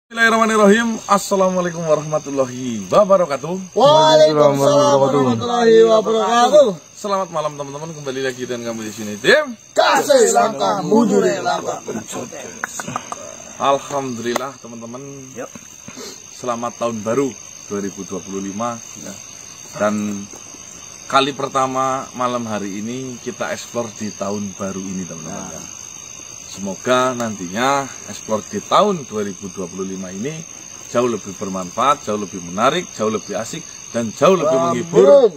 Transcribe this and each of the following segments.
Bismillahirrahmanirrahim. Assalamualaikum warahmatullahi wabarakatuh. Waalaikumsalam warahmatullahi wabarakatuh. Selamat malam teman-teman, kembali lagi dengan kami di sini tim Kasih langkah mujure langkah. Alhamdulillah teman-teman. Selamat tahun baru 2025 ya. Dan kali pertama malam hari ini kita eksplor di tahun baru ini teman-teman ya. Semoga nantinya eksplor di tahun 2025 ini jauh lebih bermanfaat, jauh lebih menarik, jauh lebih asik, dan jauh lebih menghibur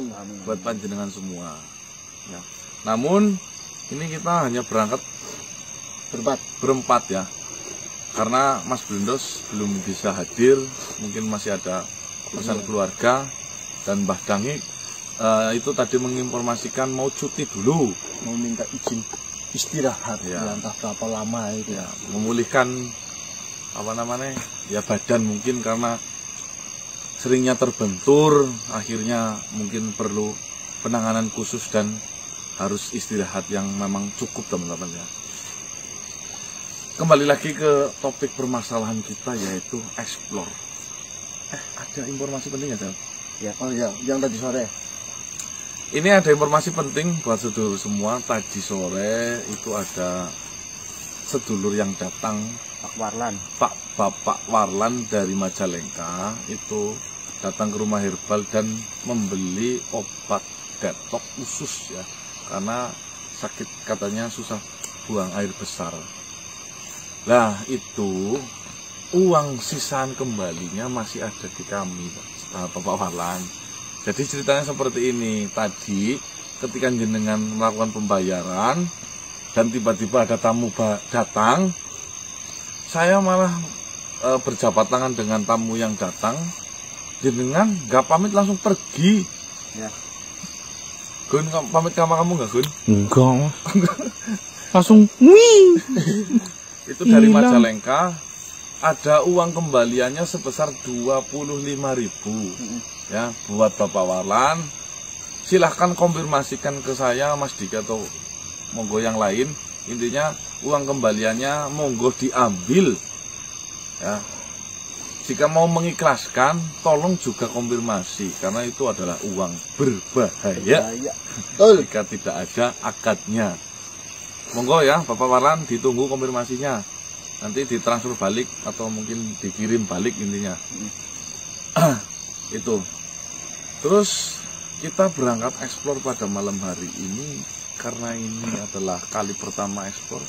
buat panjenengan semua. Ya. Namun ini kita hanya berangkat berempat ya, karena Mas Blendos belum bisa hadir, mungkin masih ada pesan keluarga, dan Mbah Dangik itu tadi menginformasikan mau cuti dulu, Mau minta izin istirahat ya. Entah berapa lama itu Ya, memulihkan apa namanya ya badan mungkin karena seringnya terbentur, akhirnya mungkin perlu penanganan khusus dan harus istirahat yang memang cukup teman-teman ya. Kembali lagi ke topik permasalahan kita, yaitu explore. Ada informasi penting ya Del? ya. Oh ya, yang tadi sore. Ini ada informasi penting buat sedulur semua. Tadi sore itu ada sedulur yang datang, Bapak Warlan dari Majalengka, itu datang ke rumah herbal dan membeli obat detox khusus ya, karena sakit katanya susah buang air besar. Nah itu uang sisaan kembalinya masih ada di kami, Bapak Warlan. Jadi ceritanya seperti ini, tadi ketika jenengan melakukan pembayaran dan tiba-tiba ada tamu datang, saya malah berjabat tangan dengan tamu yang datang, jenengan gak pamit langsung pergi. Ya. Gun, pamit sama kamu gak Gun? Enggak. Langsung wih. Itu dari Majalengka, ada uang kembaliannya sebesar 25.000. Ya, buat Bapak Warlan. Silahkan konfirmasikan ke saya, Mas Dika, atau monggo yang lain. Intinya uang kembaliannya monggo diambil ya. Jika mau mengikhlaskan, tolong juga konfirmasi, karena itu adalah uang berbahaya jika tidak ada akadnya. Monggo ya Bapak Warlan, ditunggu konfirmasinya. Nanti ditransfer balik atau mungkin dikirim balik intinya. Itu. Terus kita berangkat eksplor pada malam hari ini karena ini adalah kali pertama eksplor.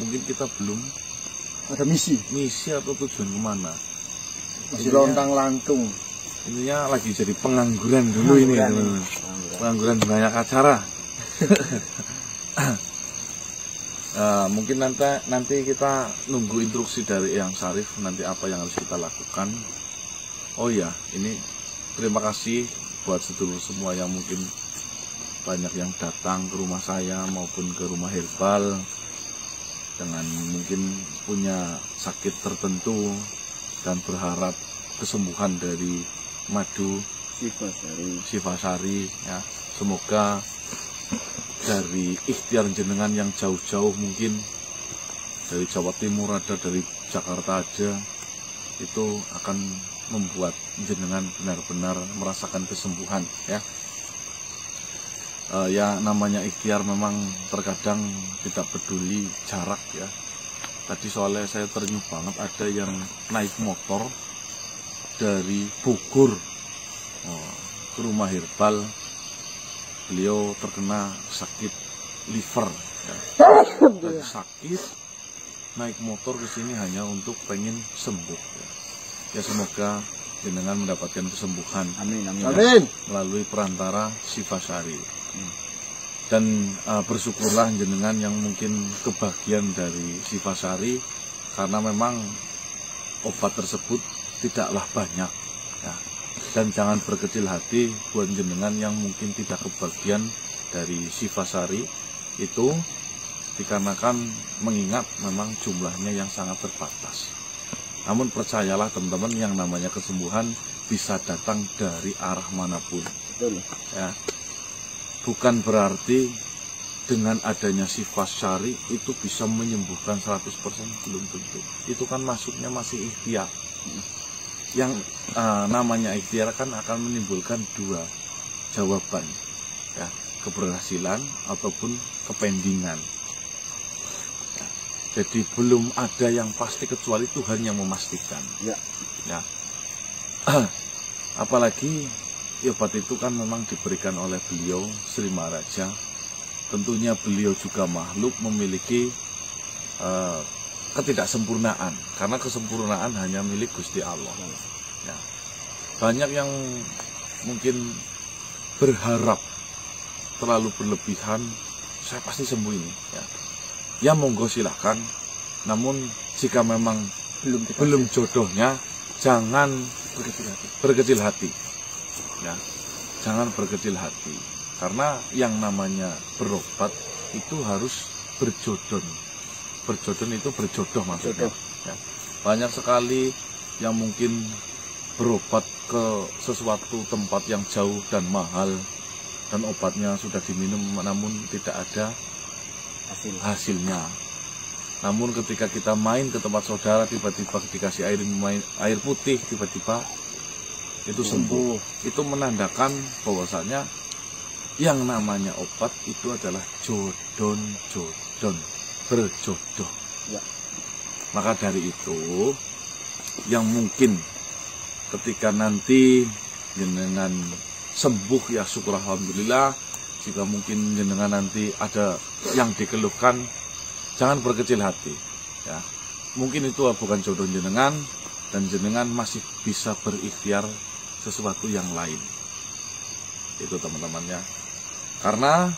Mungkin kita belum Ada misi atau tujuan kemana. masih lontang-lantung. Ininya lagi jadi pengangguran dulu ini. Pengangguran banyak acara. Mungkin nanti kita nunggu instruksi dari Eyang Syarif nanti apa yang harus kita lakukan. Oh ya, ini terima kasih buat sedulur semua yang mungkin banyak yang datang ke rumah saya maupun ke rumah herbal dengan mungkin punya sakit tertentu dan berharap kesembuhan dari madu Sifasari ya. Semoga dari ikhtiar jenengan yang jauh-jauh, mungkin dari Jawa Timur ada, dari Jakarta aja, itu akan membuat jenengan benar-benar merasakan kesembuhan ya. Ya namanya ikhtiar memang terkadang tidak peduli jarak ya. Tadi soalnya saya ternyuh banget ada yang naik motor dari Bogor ke rumah herbal. Beliau terkena sakit liver ya. Dan sakit naik motor ke sini hanya untuk pengen sembuh ya. Ya semoga jenengan mendapatkan kesembuhan. Amin. Melalui perantara Sifasari. Dan bersyukurlah jenengan yang mungkin kebagian dari Sifasari, karena memang obat tersebut tidaklah banyak ya. Dan jangan berkecil hati buat jenengan yang mungkin tidak kebagian dari Sifasari itu, dikarenakan mengingat memang jumlahnya yang sangat terbatas. Namun percayalah teman-teman, yang namanya kesembuhan bisa datang dari arah manapun. Betul. Ya. Bukan berarti dengan adanya Sifasari itu bisa menyembuhkan 100%, belum tentu. Itu kan masuknya masih ikhtiar. Yang namanya ikhtiar kan akan menimbulkan dua jawaban, ya, keberhasilan ataupun kependingan. Ya, jadi belum ada yang pasti kecuali Tuhan yang memastikan. Ya. Ya. Apalagi obat itu kan memang diberikan oleh beliau Sri Maharaja. Tentunya beliau juga makhluk memiliki ketidaksempurnaan, karena kesempurnaan hanya milik Gusti Allah. Ya. Banyak yang mungkin berharap terlalu berlebihan, saya pasti sembuh ini. Ya monggo silahkan. Namun jika memang belum jodohnya, jangan berkecil hati. Ya, jangan berkecil hati. Karena yang namanya berobat itu harus berjodoh. Berjodoh itu berjodoh maksudnya. Ya. Banyak sekali yang mungkin berobat ke sesuatu tempat yang jauh dan mahal, dan obatnya sudah diminum namun tidak ada hasilnya. Namun ketika kita main ke tempat saudara, tiba-tiba dikasih air putih, tiba-tiba itu sembuh. Itu menandakan bahwasanya yang namanya obat itu adalah jodon, berjodoh. Ya. Maka dari itu, yang mungkin ketika nanti jenengan sembuh, ya syukur alhamdulillah. Jika mungkin jenengan nanti ada yang dikeluhkan, jangan berkecil hati. Ya, mungkin itu bukan jodoh jenengan, dan jenengan masih bisa berikhtiar sesuatu yang lain. Itu teman-temannya. Karena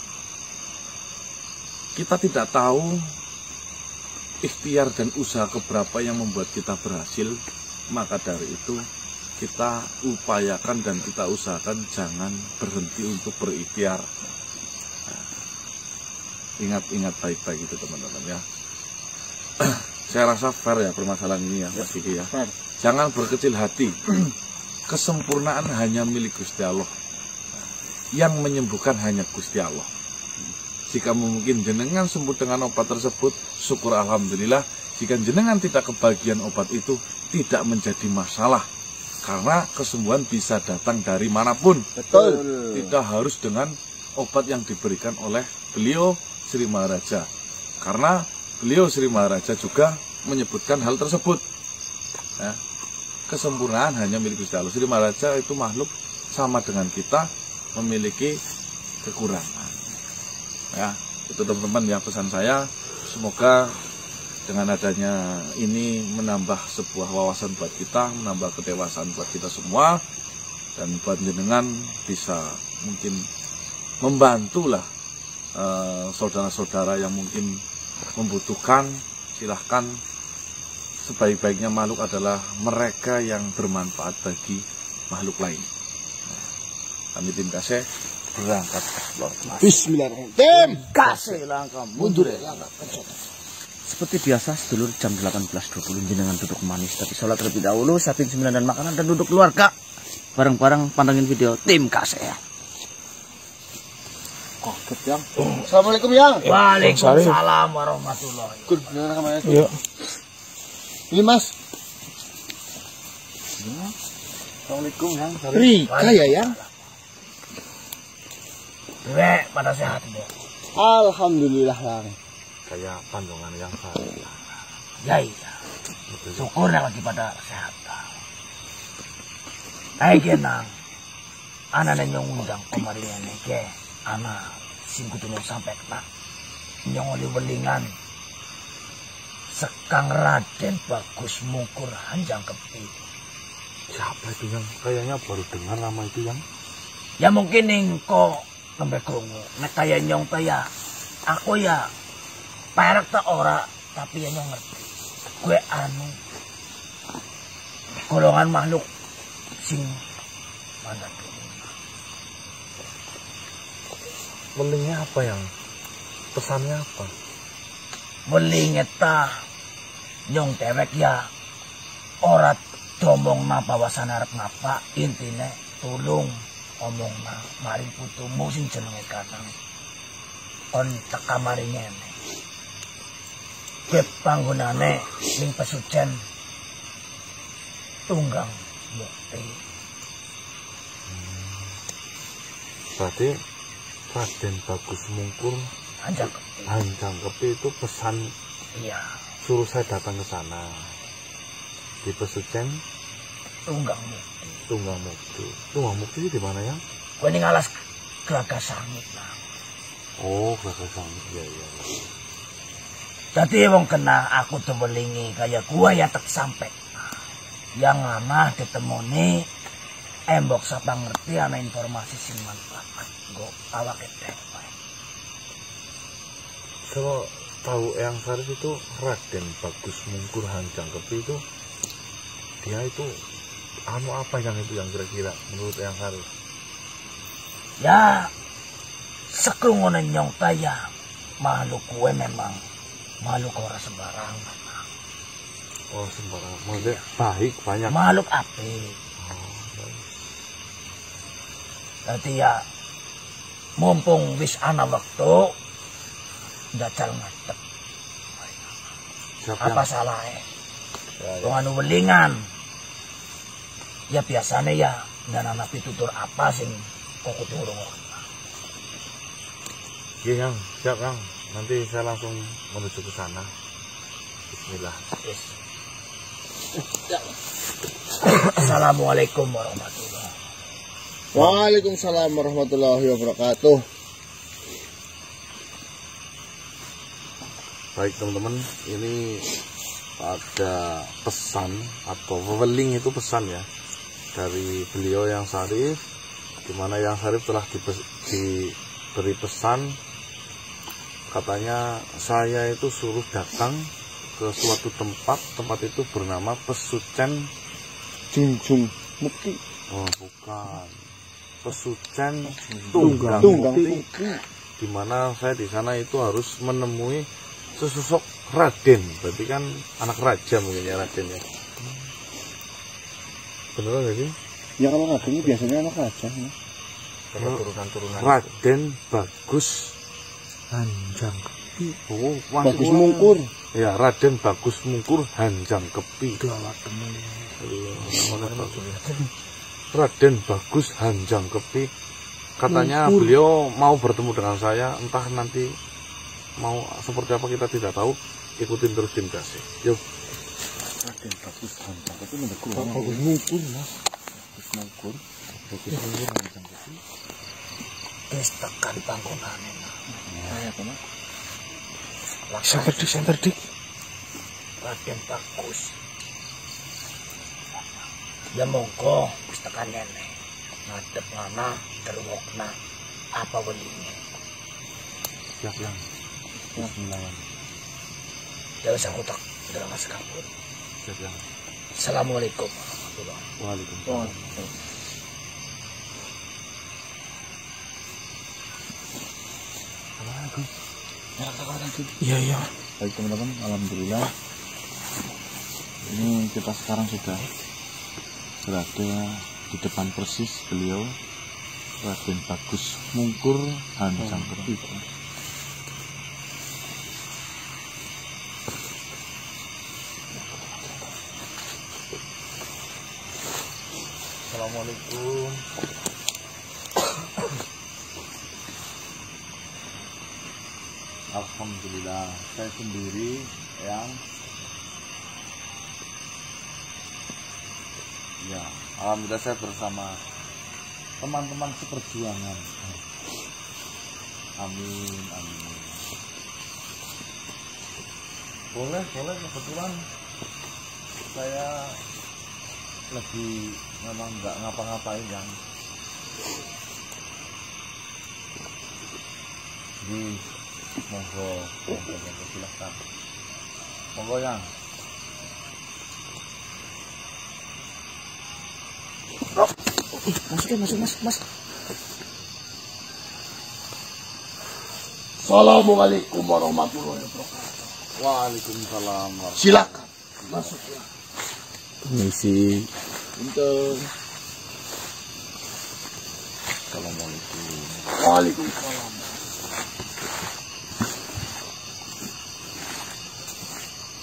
kita tidak tahu ikhtiar dan usaha keberapa yang membuat kita berhasil. Maka dari itu kita upayakan dan kita usahakan jangan berhenti untuk berikhtiar. Nah, ingat baik-baik itu teman-teman ya. Saya rasa fair ya permasalahan ini ya Mas Kiki ya. Jangan berkecil hati. Kesempurnaan hanya milik Gusti Allah. Yang menyembuhkan hanya Gusti Allah. Jika mungkin jenengan sembuh dengan obat tersebut, syukur alhamdulillah. Jika jenengan tidak kebagian obat itu, tidak menjadi masalah. Karena kesembuhan bisa datang dari manapun. Betul. Tidak harus dengan obat yang diberikan oleh beliau Sri Maharaja. Karena beliau Sri Maharaja juga menyebutkan hal tersebut. Ya. Kesempurnaan hanya milik Gusti Allah. Sri Maharaja itu makhluk sama dengan kita, memiliki kekurangan. Ya, itu teman-teman ya pesan saya. Semoga dengan adanya ini menambah sebuah wawasan buat kita, menambah kedewasaan buat kita semua, dan buat jenengan bisa mungkin membantulah saudara-saudara yang mungkin membutuhkan. Silahkan. Sebaik-baiknya makhluk adalah mereka yang bermanfaat bagi makhluk lain. Kami tim Kasih berangkat. Bismillahirrahmanirrahim. Tim Kasih langkah mundur ya. Seperti biasa sedulur jam 18.20 jenengan duduk manis tapi sholat terlebih dahulu, siapin cemilan dan makanan dan duduk keluarga bareng-bareng pantengin video tim Kasih ya. Kaget yang. Assalamualaikum yang. Waalaikumsalam warahmatullahi wabarakatuh. Iya. Ini Mas. Assalamualaikum yang. Rika ya yang. Dewek pada sehat ya. Alhamdulillah yang. Kayak kandungan yang saya. Ya iya. Syukur lagi pada sehat. Ayo genang. Anak yang undang kemarin ini ke anak sing kudu sampai kena nyong oli welingan sekang Raden Bagus Mungkur Hanjang Kepi. Siapa itu yang kayaknya baru dengar nama itu yang? Ya mungkin ningko lembek krungu. Nek kaya nyong ta ya aku ya perek ta ora, tapi ya nyong ngerti. Gue anu golongan makhluk sing mandat. Welingnya apa yang? Pesannya apa? Welinge ta nyong tewek ya ora domong na bawasan arep ngapa, intine tulung omong na maring putumu sing jenenge Kanang kon teka maring ngene. Kowe panggonane ning pesucen tunggang mukti. Berarti Raden Bagus Mungkur Hanjang Kepi itu pesan, iya, suruh saya datang ke sana di Pesucen tunggang mukti. Tunggang Mukti di mana ya? Kowe ning alas Gelagas Sangit lah. Oh, Gelagas Sangit, ya. Dadi wong kena aku temelingi kaya gua ya tek sampe. Yang lama ditemoni embok sapa ngerti ana informasi sing manfaat nggo awake dhewe. Kalau tahu Eyang Sarif itu Raden Bagus Mungkur Hanjang Kepi itu, dia itu apa yang kira-kira menurut Eyang Sarif? Ya sekrungune nyong kaya makhluk kue memang makhluk ora sembarangan. Oh, sembarangan. Maksudnya baik, banyak. Makhluk apik. Dadi ya mumpung wis ana wektu ndajal ngadeg. Apa salahnya? Wong anu welingan. Ya biasanya ya ndanana pitutur apa sing kok kudu ngrungokna. Iya, Yang. Siap, Yang. Nanti saya langsung menuju ke sana. Bismillah. Yes. Assalamualaikum warahmatullahi wabarakatuh. Waalaikumsalam warahmatullahi wabarakatuh. Baik teman-teman, ini ada pesan atau weweling itu pesan ya dari beliau Eyang Sarif, di mana Eyang Sarif telah diberi pesan, katanya saya itu suruh datang ke suatu tempat itu bernama Pesucen Junjung Mukti. Oh, bukan. Pesucen Tunggang Mukti, di mana saya di sana itu harus menemui sesosok Raden, berarti kan anak raja mungkin ya Raden ya. Beneran gak sih? Ya kalau Raden ini biasanya anak raja. Karena turunan-turunan Raden Bagus Hanjang Kepi. Oh, Bagus Mungkur. Ya, Raden Bagus Mungkur Hanjang Kepi. Galak temen. Raden Bagus Hanjang Kepi. Katanya beliau mau bertemu dengan saya, entah nanti mau seperti apa kita tidak tahu. Ikutin terus tim kasih. Yuk. Raden Bagus Hanjang Kepi Bagus Mungkur, Mas. Bagus Mungkur Hanjang Kepi. Wis tekan panggonane. Ya, apa, Mas? Center dik. Raden Bagus. Ya monggo wis tekan nene. Ngadep ngana terwokna apa welinge. Siap, Yang. Bismillah. Ya wis aku tak dalam mas kabut. Siap, Yang. Assalamualaikum warahmatullahi Waalaikumsalam. Iya. Baik teman-teman, alhamdulillah ini kita sekarang sudah berada di depan persis beliau Raden Bagus Mungkur Hanjang Kepi. Assalamualaikum. Alhamdulillah, saya sendiri yang ya, alhamdulillah saya bersama teman-teman seperjuangan. Amin. Boleh, kebetulan saya lagi memang nggak ngapa-ngapain yang di monggo silahkan. Monggo Yang. Masuk mas. Assalamualaikum warahmatullahi wabarakatuh. Waalaikumsalam. Silakan masuk ya. Misi. Untuk Assalamualaikum. Waalaikumsalam.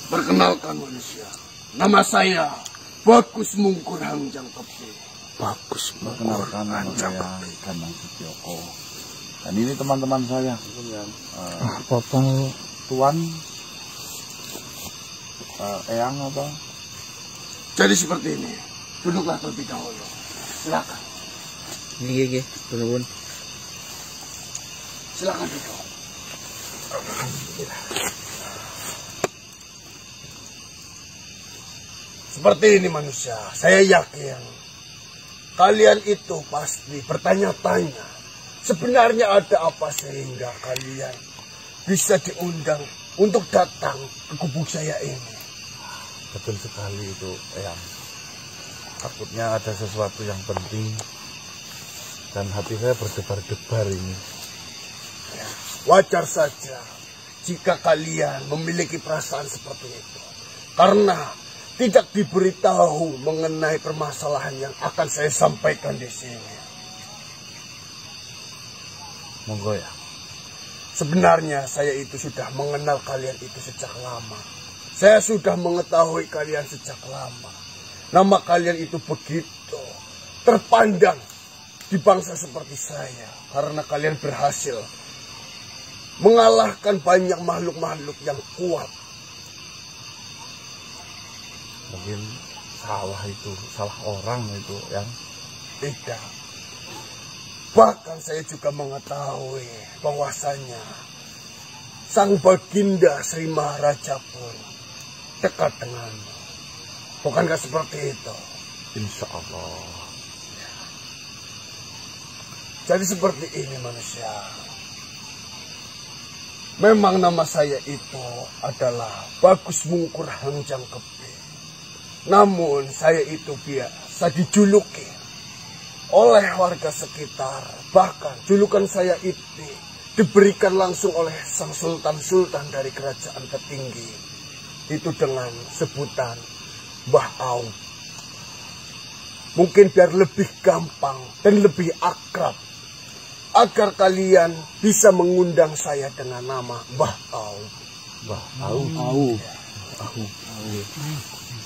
Perkenalkan manusia, nama saya Bagus Mungkur Hangjang Kepi. Bagus Perkenalkan nama saya Ganang Sutyoko. Dan ini teman-teman saya. Apa Tuan Eyang apa? Jadi seperti ini. Duduklah terlebih dahulu. Silakan. Ini turun. Silakan duduk. Seperti ini manusia, saya yakin kalian itu pasti bertanya-tanya sebenarnya ada apa sehingga kalian bisa diundang untuk datang ke gubuk saya ini. Betul sekali itu Eyang. Takutnya ada sesuatu yang penting dan hati saya berdebar-debar ini. Wajar saja jika kalian memiliki perasaan seperti itu. Karena tidak diberitahu mengenai permasalahan yang akan saya sampaikan di sini. Monggo ya. Sebenarnya saya itu sudah mengenal kalian itu sejak lama. Saya sudah mengetahui kalian sejak lama. Nama kalian itu begitu terpandang di bangsa seperti saya. Karena kalian berhasil mengalahkan banyak makhluk-makhluk yang kuat. Mungkin salah orang itu yang Tidak. Bahkan saya juga mengetahui bahwasanya Sang Baginda Sri Maharaja pun dekat denganmu. Bukankah seperti itu? insya Allah. Jadi seperti ini manusia. Memang nama saya itu adalah Bagus Mungkur Hangjang Kepi. Namun saya itu biasa dijuluki oleh warga sekitar. Bahkan julukan saya itu diberikan langsung oleh sang sultan-sultan dari kerajaan tertinggi. Itu dengan sebutan Mbah Aum. Mungkin biar lebih gampang dan lebih akrab, agar kalian bisa mengundang saya dengan nama Mbah Aum. Mbah Aum.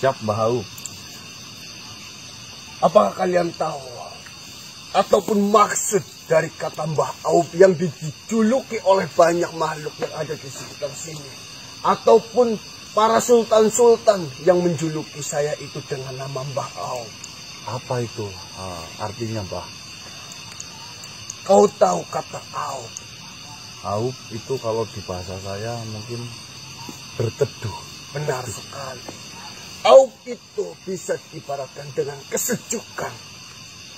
Siap Mbah Aum. Apakah kalian tahu ataupun maksud dari kata Mbah Aum yang dijuluki oleh banyak makhluk yang ada di sekitar sini? Ataupun para sultan-sultan yang menjuluki saya itu dengan nama Mbah Aum? Apa itu artinya Mbah? Kau tahu kata Aum? Aum itu kalau di bahasa saya mungkin berteduh. Benar sekali. Aum itu bisa diibaratkan dengan kesejukan.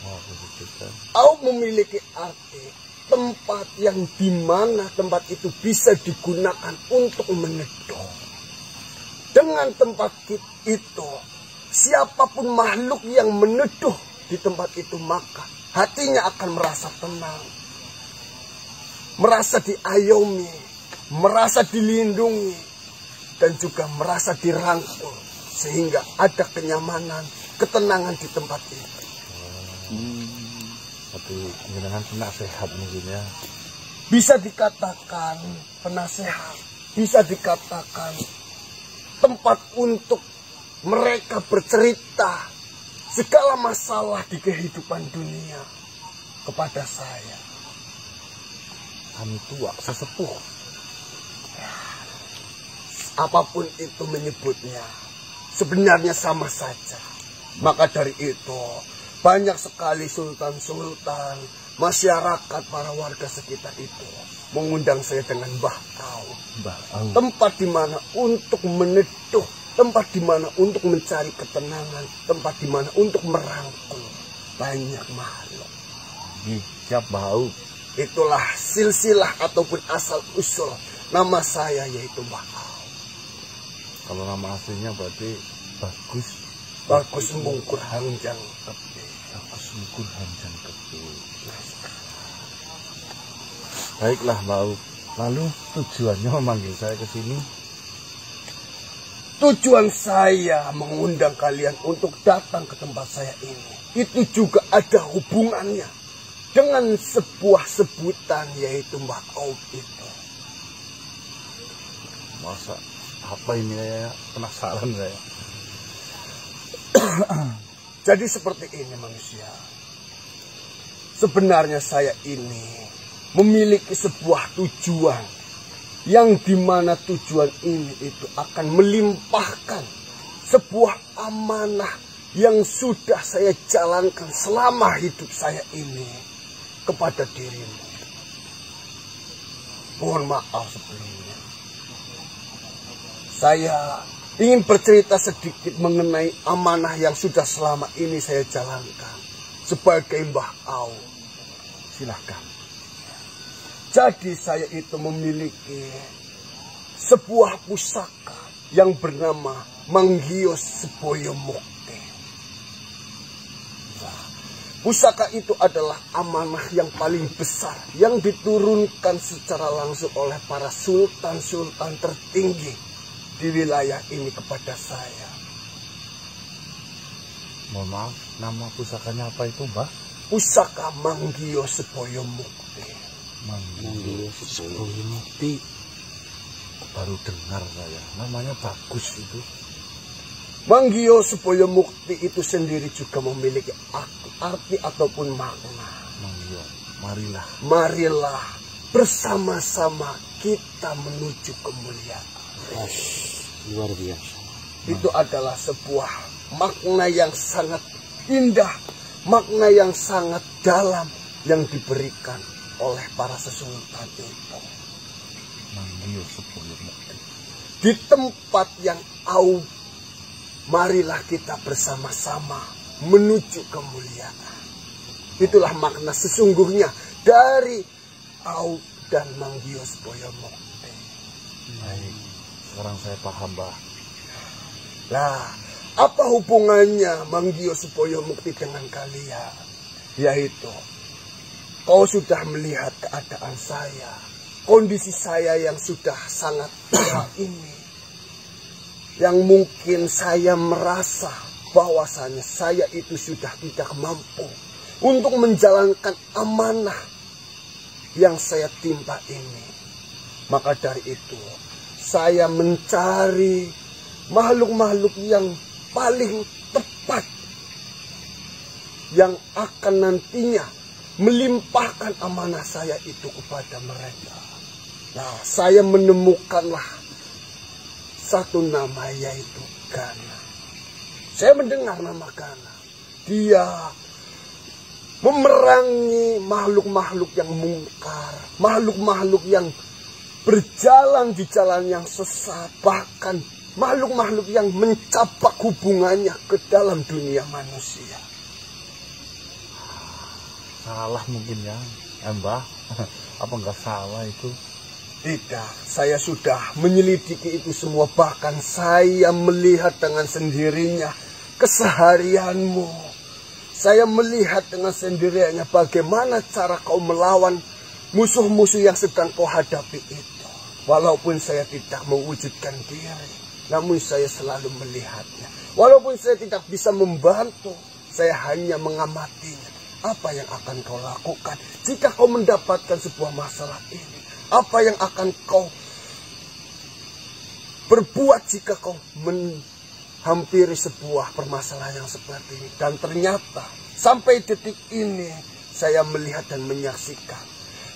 Oh, kesejukan. Aum memiliki arti tempat yang dimana tempat itu bisa digunakan untuk meneduh. Dengan tempat itu, siapapun makhluk yang meneduh di tempat itu maka hatinya akan merasa tenang, merasa diayomi, merasa dilindungi, dan juga merasa dirangkul, sehingga ada kenyamanan, ketenangan di tempat itu. Tapi dengan penasehat mungkin ya. Bisa dikatakan penasehat, bisa dikatakan tempat untuk mereka bercerita segala masalah di kehidupan dunia kepada saya. Kami tua, sesepuh. Apapun itu menyebutnya, sebenarnya sama saja. Maka dari itu, banyak sekali sultan-sultan, masyarakat, para warga sekitar itu mengundang saya dengan Mbah Aum. Mbah Aum. Tempat di mana untuk meneduh, tempat di mana untuk mencari ketenangan, tempat di mana untuk merangkul banyak makhluk. Siap Mbah Aum. Itulah silsilah ataupun asal usul nama saya, yaitu Mbah Aum. Kalau nama aslinya berarti Bagus Mungkur Hangjang Kepi. Bagus Mungkur Hangjang Kepi. Baiklah Mbah Aum. Lalu tujuannya memanggil saya ke sini? Tujuan saya mengundang kalian untuk datang ke tempat saya ini, itu juga ada hubungannya dengan sebuah sebutan, yaitu Mbah Aum itu. Masa apa ini, ya? Penasaran saya. Jadi seperti ini manusia. Sebenarnya saya ini memiliki sebuah tujuan, yang dimana tujuan ini itu akan melimpahkan sebuah amanah yang sudah saya jalankan selama hidup saya ini kepada dirimu. Mohon maaf sebelumnya. Saya ingin bercerita sedikit mengenai amanah yang sudah selama ini saya jalankan sebagai Mbah Au. Silahkan. Jadi saya itu memiliki sebuah pusaka yang bernama Manggios Seboyo Mukti. Nah, pusaka itu adalah amanah yang paling besar yang diturunkan secara langsung oleh para sultan-sultan tertinggi di wilayah ini kepada saya. Mohon maaf, nama pusakanya apa itu, Mbah? Pusaka Manggios Seboyo Mukti. Manggios Seboyo Mukti. Baru dengar saya. Namanya bagus itu. Manggios Seboyo Mukti itu sendiri juga memiliki arti ataupun makna. Manggios, marilah bersama-sama kita menuju kemuliaan. Luar biasa. Itu adalah sebuah makna yang sangat indah, makna yang sangat dalam yang diberikan oleh para sesultan itu. Manggios Seboyo Mukti. Di tempat yang Au, marilah kita bersama-sama menuju kemuliaan. Itulah makna sesungguhnya dari Au dan Manggios Seboyo Mukti. Baik, sekarang saya paham, Mbah. Lah, apa hubungannya Manggios Seboyo Mukti dengan kalian? Yaitu, kau sudah melihat keadaan saya, kondisi saya yang sudah sangat tua ini, yang mungkin saya merasa bahwasanya saya itu sudah tidak mampu untuk menjalankan amanah yang saya timpa ini. Maka dari itu, saya mencari makhluk-makhluk yang paling tepat, yang akan nantinya melimpahkan amanah saya itu kepada mereka. Nah, saya menemukanlah satu nama, yaitu Gana. Saya mendengar nama Gana. Dia memerangi makhluk-makhluk yang mungkar, makhluk-makhluk yang berjalan di jalan yang sesat, bahkan makhluk-makhluk yang mencapak hubungannya ke dalam dunia manusia. Salah mungkin ya, Mbah. Apa enggak salah itu? Tidak, saya sudah menyelidiki itu semua. Bahkan saya melihat dengan sendirinya keseharianmu. Saya melihat dengan sendirinya bagaimana cara kau melawan musuh-musuh yang sedang kau hadapi itu. Walaupun saya tidak mewujudkan diri, namun saya selalu melihatnya. Walaupun saya tidak bisa membantu, saya hanya mengamatinya. Apa yang akan kau lakukan jika kau mendapatkan sebuah masalah ini? Apa yang akan kau berbuat jika kau menghampiri sebuah permasalahan yang seperti ini? Dan ternyata sampai detik ini saya melihat dan menyaksikan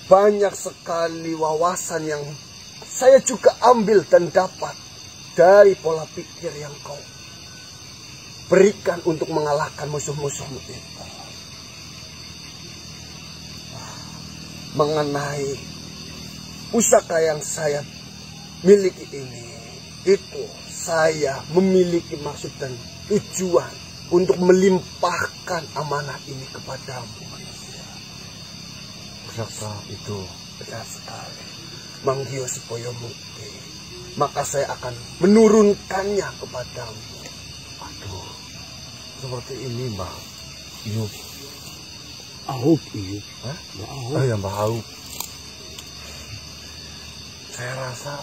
banyak sekali wawasan yang saya juga ambil dan dapat dari pola pikir yang kau berikan untuk mengalahkan musuh-musuhmu itu. Mengenai pusaka yang saya miliki ini, itu saya memiliki maksud dan tujuan untuk melimpahkan amanah ini kepadamu manusia. Pusaka itu benar sekali, Manggios Seboyo Mukti. Maka saya akan menurunkannya kepadamu. Aduh, seperti ini, Mbah. Yuk. Aup, iya. Hah? Ya, Aup. Oh ya, Mbah Aup. Saya rasa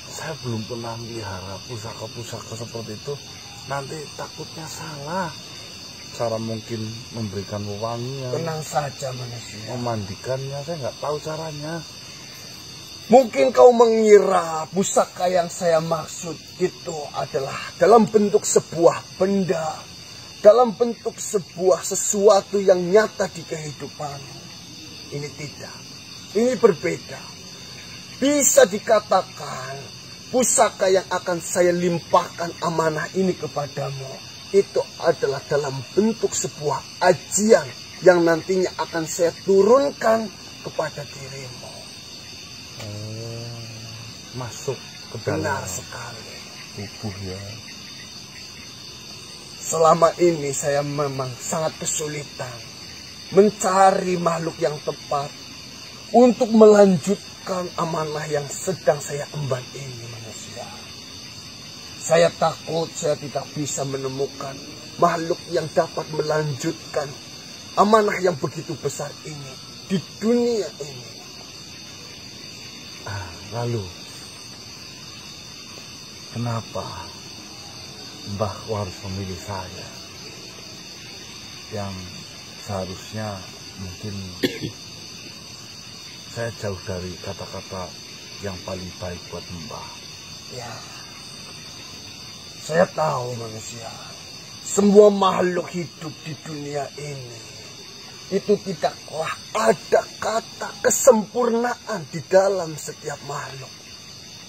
saya belum pernah melihara pusaka-pusaka seperti itu. Nanti takutnya salah. Cara mungkin memberikan wewangian, Tenang saja manusia. memandikannya, saya nggak tahu caranya. Mungkin kau mengira pusaka yang saya maksud itu adalah dalam bentuk sebuah benda dalam bentuk sebuah sesuatu yang nyata di kehidupanmu. Ini tidak. Ini berbeda. Bisa dikatakan pusaka yang akan saya limpahkan amanah ini kepadamu itu adalah dalam bentuk sebuah ajian yang nantinya akan saya turunkan kepada dirimu. Masuk ke dalam. Benar sekali. Tubuh ya. Selama ini saya memang sangat kesulitan mencari makhluk yang tepat untuk melanjutkan amanah yang sedang saya emban ini, manusia. Saya takut saya tidak bisa menemukan makhluk yang dapat melanjutkan amanah yang begitu besar ini di dunia ini. Lalu kenapa Mbah harus memilih saya yang seharusnya mungkin saya jauh dari kata-kata yang paling baik buat Mbah? Ya, saya tahu manusia, semua makhluk hidup di dunia ini itu tidaklah ada kata kesempurnaan di dalam setiap makhluk.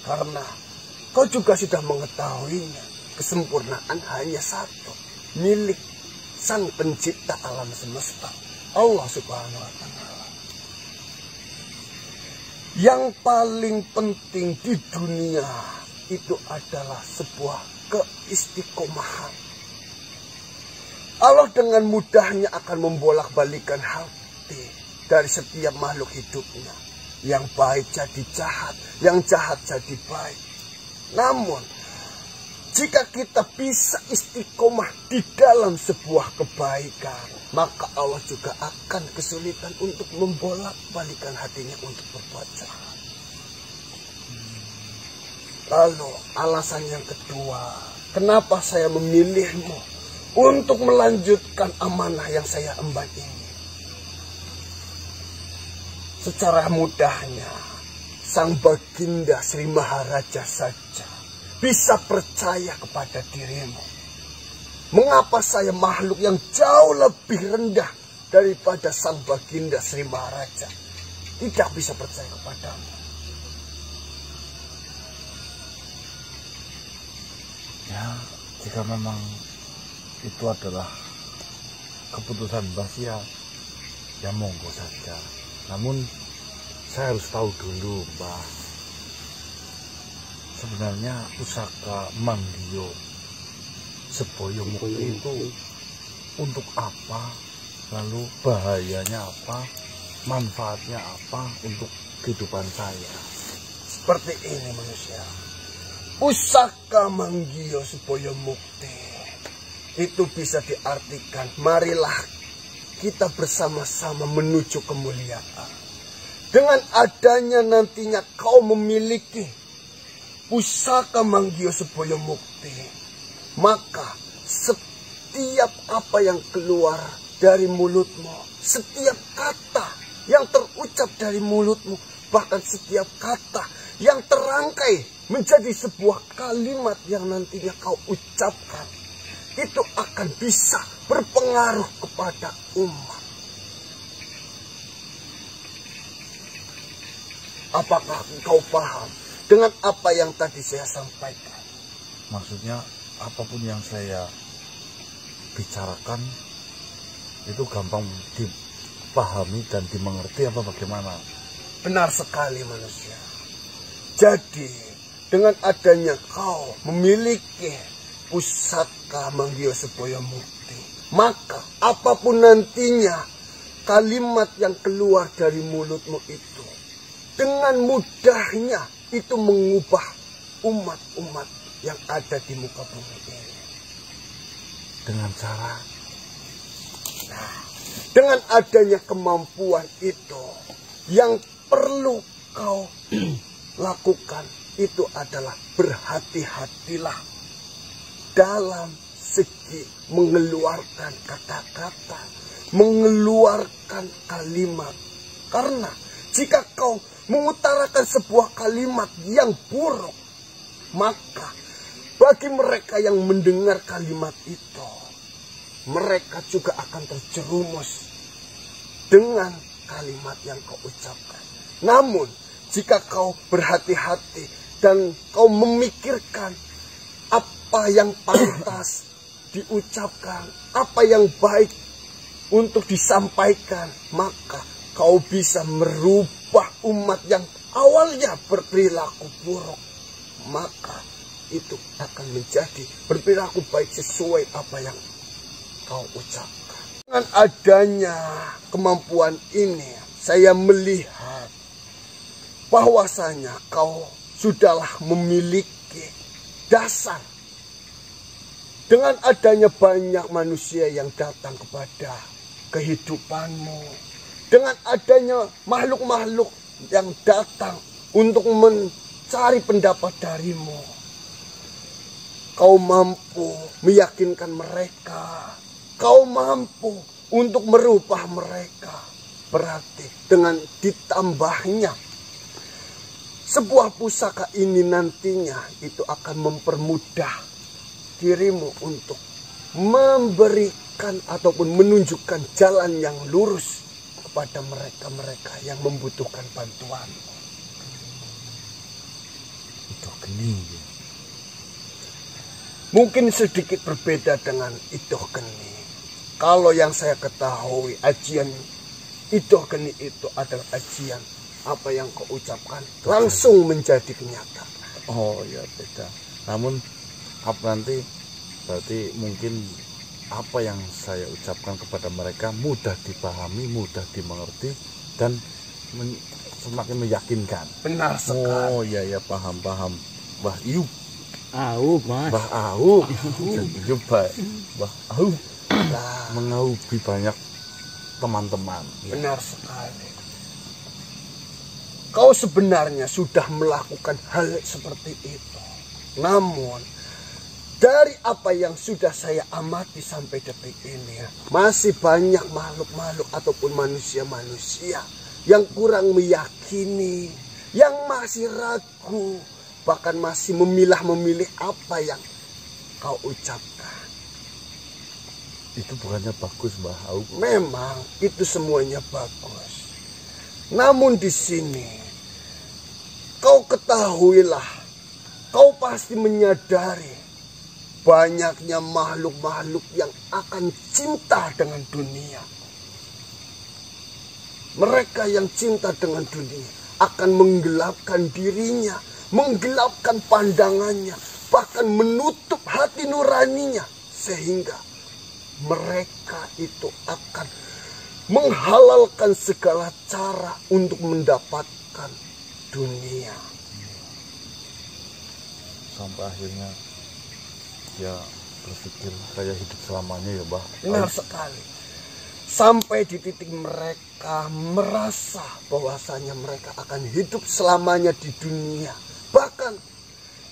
Karena kau juga sudah mengetahuinya, kesempurnaan hanya satu, milik Sang Pencipta alam semesta, Allah Subhanahu wa Ta'ala. Yang paling penting di dunia itu adalah sebuah keistiqomahan. Allah dengan mudahnya akan membolak-balikan hati dari setiap makhluk hidupnya. Yang baik jadi jahat, yang jahat jadi baik. Namun, jika kita bisa istiqomah di dalam sebuah kebaikan, maka Allah juga akan kesulitan untuk membolak-balikan hatinya untuk berbuat jahat. Lalu, alasan yang kedua, kenapa saya memilihmu untuk melanjutkan amanah yang saya emban ini? Secara mudahnya, Sang Baginda Sri Maharaja saja bisa percaya kepada dirimu. Mengapa saya makhluk yang jauh lebih rendah daripada Sang Baginda Sri Maharaja tidak bisa percaya kepadamu? Ya, jika memang itu adalah keputusan Mbah ya monggo saja. Namun saya harus tahu dulu, Mbah, sebenarnya pusaka Manggio Seboyo Mukti itu untuk apa? Lalu bahayanya apa? Manfaatnya apa untuk kehidupan saya? Seperti ini manusia. Pusaka Manggio Seboyo Mukti itu bisa diartikan, marilah kita bersama-sama menuju kemuliaan. Dengan adanya nantinya kau memiliki pusaka Manggio Seboyo Mukti, maka setiap apa yang keluar dari mulutmu, setiap kata yang terucap dari mulutmu, bahkan setiap kata yang terangkai menjadi sebuah kalimat yang nantinya kau ucapkan, itu akan bisa berpengaruh kepada umat. Apakah engkau paham dengan apa yang tadi saya sampaikan? Maksudnya apapun yang saya bicarakan itu gampang dipahami dan dimengerti apa bagaimana? Benar sekali manusia. Jadi dengan adanya kau memiliki pusaka Manggio Seboyo Mukti, maka apapun nantinya kalimat yang keluar dari mulutmu itu, dengan mudahnya itu mengubah umat-umat yang ada di muka bumi ini. Dengan cara? Nah, dengan adanya kemampuan itu, yang perlu kau lakukan itu adalah berhati-hatilah dalam segi mengeluarkan kata-kata, mengeluarkan kalimat. Karena jika kau mengutarakan sebuah kalimat yang buruk, maka bagi mereka yang mendengar kalimat itu, mereka juga akan terjerumus dengan kalimat yang kau ucapkan. Namun, jika kau berhati-hati dan kau memikirkan apa yang pantas diucapkan, apa yang baik untuk disampaikan, maka kau bisa merubah umat yang awalnya berperilaku buruk. Maka itu akan menjadi berperilaku baik sesuai apa yang kau ucapkan. Dengan adanya kemampuan ini, saya melihat bahwasanya kau sudahlah memiliki dasar. Dengan adanya banyak manusia yang datang kepada kehidupanmu, dengan adanya makhluk-makhluk yang datang untuk mencari pendapat darimu, kau mampu meyakinkan mereka, kau mampu untuk merubah mereka. Berarti dengan ditambahnya sebuah pusaka ini nantinya itu akan mempermudah dirimu untuk memberikan ataupun menunjukkan jalan yang lurus kepada mereka-mereka yang membutuhkan bantuan. Itu geni. Mungkin sedikit berbeda dengan Itoh Geni. Kalau yang saya ketahui, ajian Itoh Geni itu adalah ajian apa yang kau ucapkan langsung menjadi kenyataan. Oh ya, beda. Namun apa nanti berarti mungkin apa yang saya ucapkan kepada mereka mudah dipahami, mudah dimengerti, dan semakin meyakinkan. Benar sekali. Oh iya ya, paham. Bah Iub. Aub, Mas. Bah Aub. Coba Bah Aub mengaubi banyak teman-teman. Benar sekali. Kau sebenarnya sudah melakukan hal seperti itu. Namun, dari apa yang sudah saya amati sampai detik ini, masih banyak makhluk-makhluk ataupun manusia-manusia yang kurang meyakini, yang masih ragu, bahkan masih memilah-memilih apa yang kau ucapkan. Itu bukannya bagus, Mbah Aub? Memang itu semuanya bagus. Namun di sini kau ketahuilah, kau pasti menyadari banyaknya makhluk-makhluk yang akan cinta dengan dunia. Mereka yang cinta dengan dunia akan menggelapkan dirinya, menggelapkan pandangannya, bahkan menutup hati nuraninya, sehingga mereka itu akan menghalalkan segala cara untuk mendapatkan dunia. Sampai akhirnya ya berpikir kayak hidup selamanya ya, Mbah. Benar sekali. Sampai di titik mereka merasa bahwasanya mereka akan hidup selamanya di dunia. Bahkan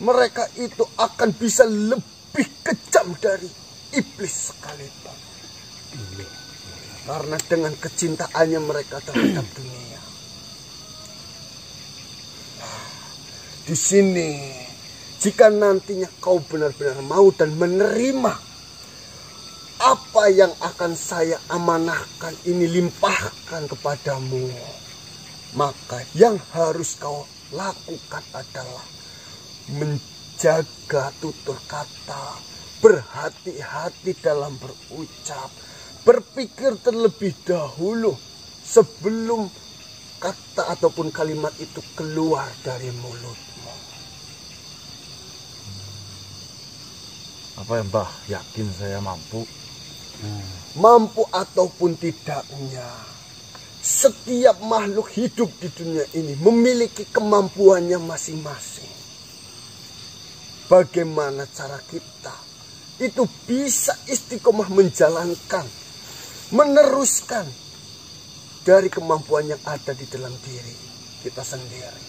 mereka itu akan bisa lebih kejam dari iblis sekalipun. Karena dengan kecintaannya mereka terhadap dunia. Nah, di sini jika nantinya kau benar-benar mau dan menerima apa yang akan saya amanahkan ini, limpahkan kepadamu, maka yang harus kau lakukan adalah menjaga tutur kata, berhati-hati dalam berucap, berpikir terlebih dahulu sebelum kata ataupun kalimat itu keluar dari mulutmu. Apa ya, Mbah? Yakin saya mampu? Mampu ataupun tidaknya, setiap makhluk hidup di dunia ini memiliki kemampuannya masing-masing. Bagaimana cara kita itu bisa istiqomah menjalankan, meneruskan dari kemampuan yang ada di dalam diri kita sendiri.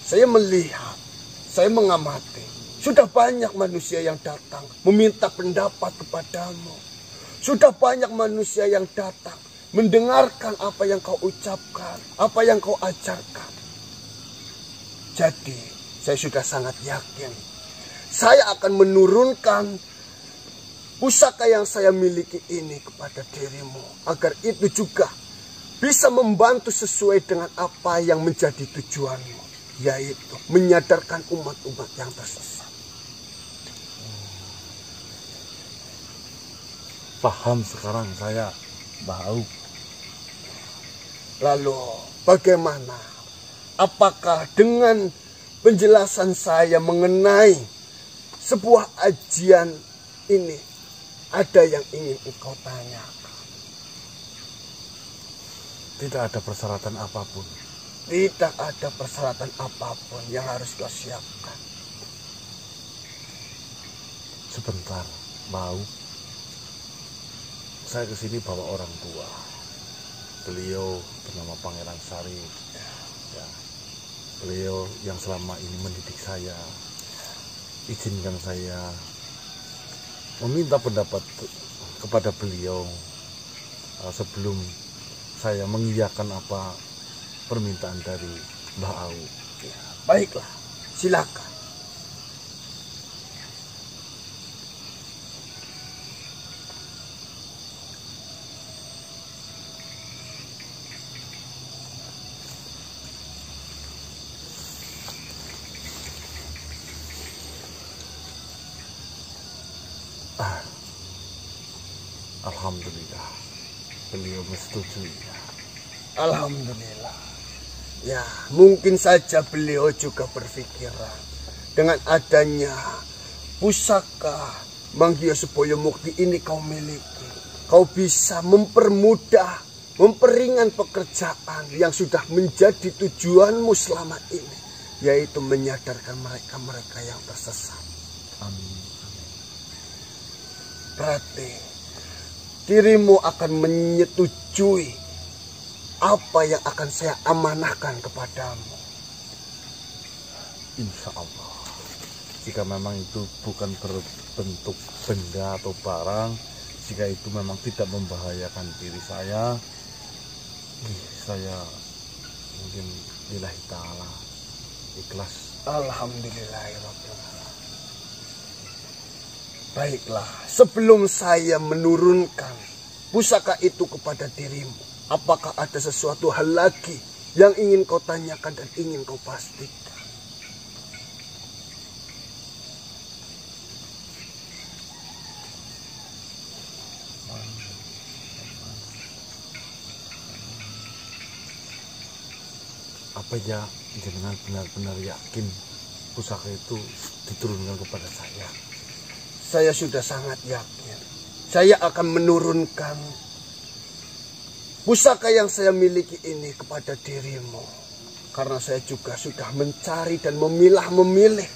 Saya melihat, saya mengamati, sudah banyak manusia yang datang meminta pendapat kepadamu. Sudah banyak manusia yang datang mendengarkan apa yang kau ucapkan, apa yang kau ajarkan. Jadi, saya sudah sangat yakin saya akan menurunkan pusaka yang saya miliki ini kepada dirimu, agar itu juga bisa membantu sesuai dengan apa yang menjadi tujuanmu, yaitu menyadarkan umat-umat yang tersesat. Paham sekarang saya, Mbah Au. Lalu bagaimana? Apakah dengan penjelasan saya mengenai sebuah ajian ini ada yang ingin engkau tanyakan? Tidak ada persyaratan apapun. Tidak ada persyaratan apapun yang harus kau siapkan. Sebentar, Mbah Au. Saya kesini bawa orang tua. Beliau bernama Pangeran Sarif. Ya. Beliau yang selama ini mendidik saya. Izinkan saya meminta pendapat kepada beliau sebelum saya mengiyakan apa permintaan dari Mbah Au. Ya, baiklah, silakan. Alhamdulillah, beliau menyetujui. Alhamdulillah. Ya, mungkin saja beliau juga berpikiran dengan adanya pusaka Manggya Subaya Mukti ini kau miliki, kau bisa mempermudah, memperingan pekerjaan yang sudah menjadi tujuanmu selama ini, yaitu menyadarkan mereka-mereka yang tersesat. Amin. Berarti dirimu akan menyetujui apa yang akan saya amanahkan kepadamu. Insya Allah. Jika memang itu bukan berbentuk benda atau barang, jika itu memang tidak membahayakan diri saya mungkin lillahi ta'ala ikhlas. Alhamdulillahirabbil alamin. Baiklah, sebelum saya menurunkan pusaka itu kepada dirimu, apakah ada sesuatu hal lagi yang ingin kau tanyakan dan ingin kau pastikan? Apa ya jenengan benar-benar yakin pusaka itu diturunkan kepada saya? Saya sudah sangat yakin. Saya akan menurunkan pusaka yang saya miliki ini kepada dirimu. Karena saya juga sudah mencari dan memilah-memilih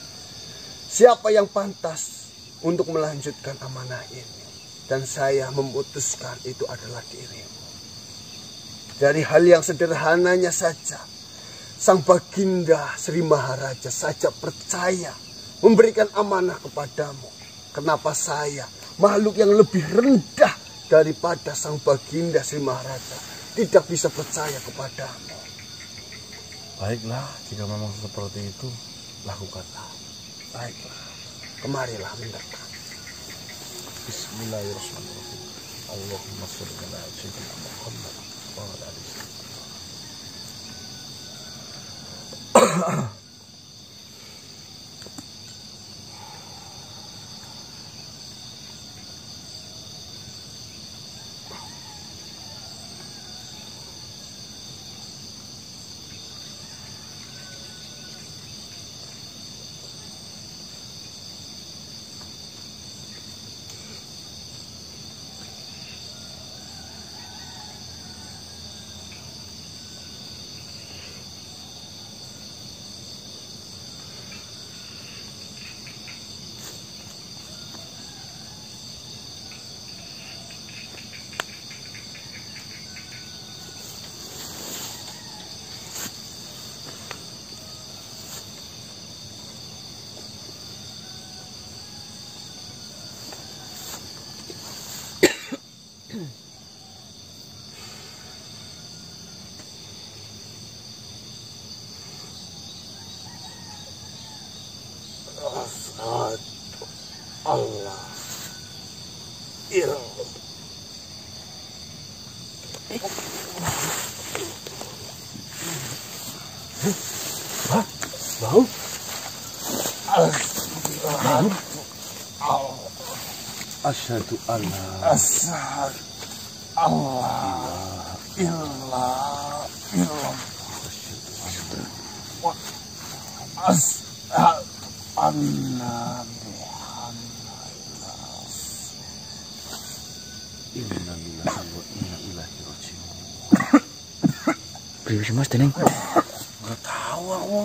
siapa yang pantas untuk melanjutkan amanah ini. Dan saya memutuskan itu adalah dirimu. Dari hal yang sederhananya saja, Sang Baginda Sri Maharaja saja percaya memberikan amanah kepadamu. Kenapa saya, makhluk yang lebih rendah daripada Sang Baginda Sri Maharaja, tidak bisa percaya kepadamu? Baiklah, jika memang seperti itu, lakukanlah. Baiklah, kemarilah mendekat. Bismillahirrahmanirrahim. Allahumma sholli ala sayyidina Muhammad wa ala alihi. Bau? Asyhadu alla ilaha illallah. innalillahi wa inna ilaihi raji'un. Priwis Mas Deneng. Enggak tahu aku.